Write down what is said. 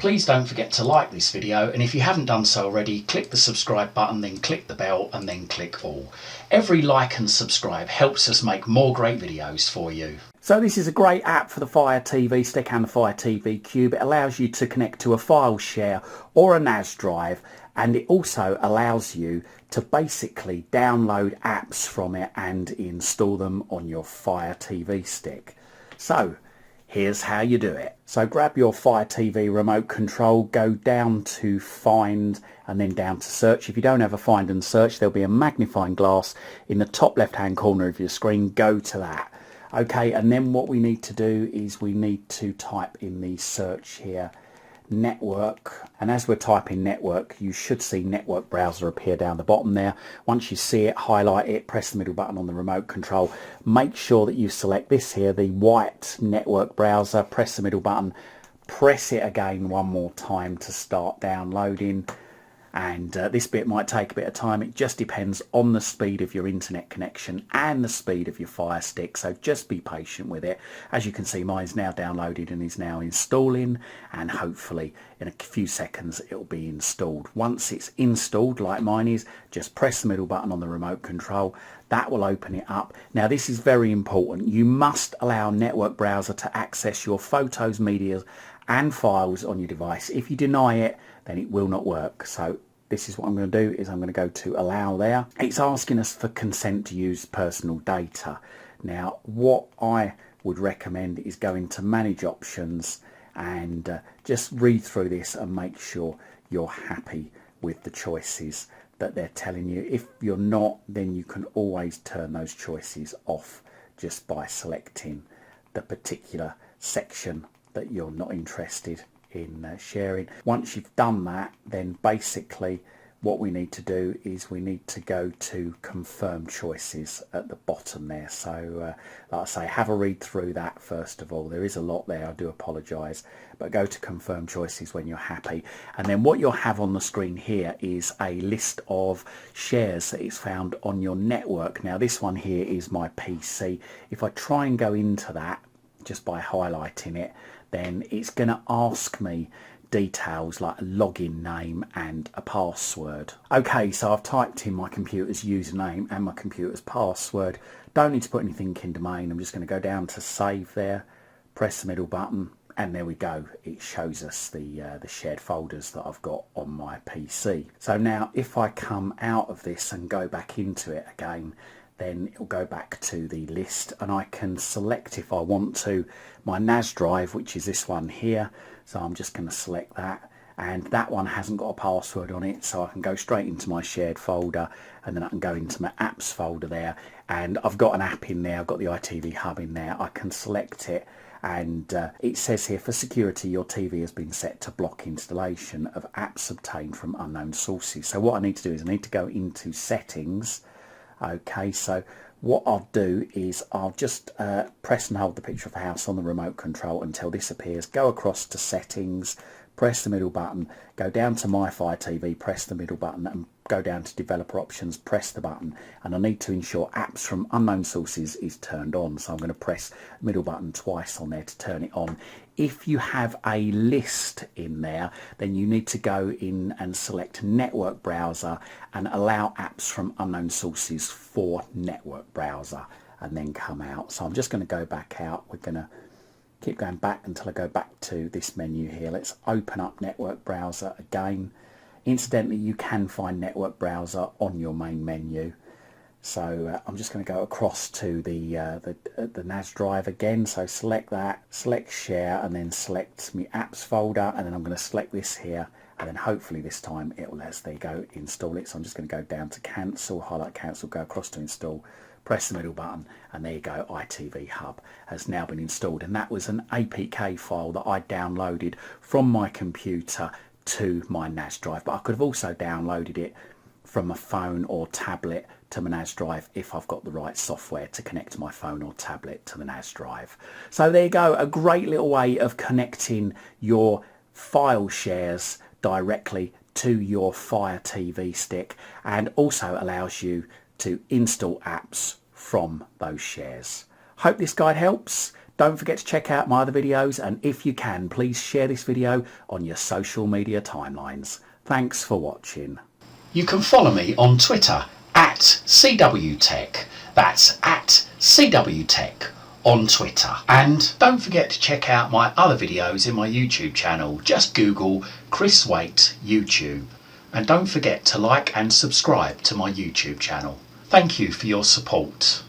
Please don't forget to like this video, and if you haven't done so already, click the subscribe button, then click the bell and then click all. Every like and subscribe helps us make more great videos for you. So this is a great app for the Fire TV Stick and the Fire TV Cube. It allows you to connect to a file share or a NAS drive, and it also allows you to basically download apps from it and install them on your Fire TV Stick. So here's how you do it. So grab your Fire TV remote control, go down to Find and then down to Search. If you don't have a Find and Search, there'll be a magnifying glass in the top left hand corner of your screen. Go to that. Okay, and then what we need to do is we need to type in the search here, network, and as we're typing network, you should see network browser appear down the bottom there. Once you see it, highlight it, press the middle button on the remote control. Make sure that you select this here, the white network browser, press the middle button, press it again one more time to start downloading. And this bit might take a bit of time. It just depends on the speed of your internet connection and the speed of your Fire Stick, so just be patient with it. As you can see, mine's now downloaded and is now installing, and hopefully in a few seconds it'll be installed. Once it's installed, like mine is, just press the middle button on the remote control. That will open it up. Now this is very important. You must allow network browser to access your photos, media and files on your device. If you deny it, then it will not work. So this is what I'm going to do, is I'm going to go to allow there. It's asking us for consent to use personal data. Now what I would recommend is going to manage options and just read through this and make sure you're happy with the choices that they're telling you. If you're not, then you can always turn those choices off just by selecting the particular section that you're not interested in sharing. Once you've done that, then basically what we need to do is we need to go to confirm choices at the bottom there. So like I say, have a read through that first of all. There is a lot there, I do apologise, but go to confirm choices when you're happy. And then what you'll have on the screen here is a list of shares that is found on your network. Now this one here is my PC. If I try and go into that just by highlighting it, then it's going to ask me details like a login name and a password. Okay, so I've typed in my computer's username and my computer's password. Don't need to put anything in domain. I'm just going to go down to save there, press the middle button, and there we go. It shows us the shared folders that I've got on my PC. So now if I come out of this and go back into it again, then it'll go back to the list, and I can select, if I want to, my NAS drive, which is this one here. So I'm just going to select that, and that one hasn't got a password on it, so I can go straight into my shared folder, and then I can go into my apps folder there, and I've got an app in there. I've got the iTV Hub in there. I can select it, and it says here, for security, your TV has been set to block installation of apps obtained from unknown sources. So what I need to do is I need to go into settings. Okay, so what I'll do is I'll just press and hold the picture of the house on the remote control until this appears. Go across to settings, press the middle button, go down to My Fire TV, press the middle button, and go down to developer options, press the button, and I need to ensure apps from unknown sources is turned on. So I'm going to press the middle button twice on there to turn it on. If you have a list in there, then you need to go in and select network browser and allow apps from unknown sources for network browser, and then come out. So I'm just going to go back out. We're going to keep going back until I go back to this menu here. Let's open up network browser again. Incidentally, you can find network browser on your main menu. So I'm just going to go across to the NAS drive again. So select that, select share, and then select my apps folder, and then I'm going to select this here, and then hopefully this time it will, there you go, install it. So I'm just going to go down to cancel, highlight cancel, go across to install, press the middle button, and there you go, iTV Hub has now been installed. And that was an APK file that I downloaded from my computer to my NAS drive, but I could have also downloaded it from a phone or tablet to my NAS drive if I've got the right software to connect my phone or tablet to the NAS drive. So there you go, a great little way of connecting your file shares directly to your Fire TV Stick, and also allows you to install apps from those shares. Hope this guide helps. Don't forget to check out my other videos, and if you can, please share this video on your social media timelines. Thanks for watching. You can follow me on Twitter at CWTech. That's at CWTech on Twitter. And don't forget to check out my other videos in my YouTube channel. Just Google Chris Waite YouTube. And don't forget to like and subscribe to my YouTube channel. Thank you for your support.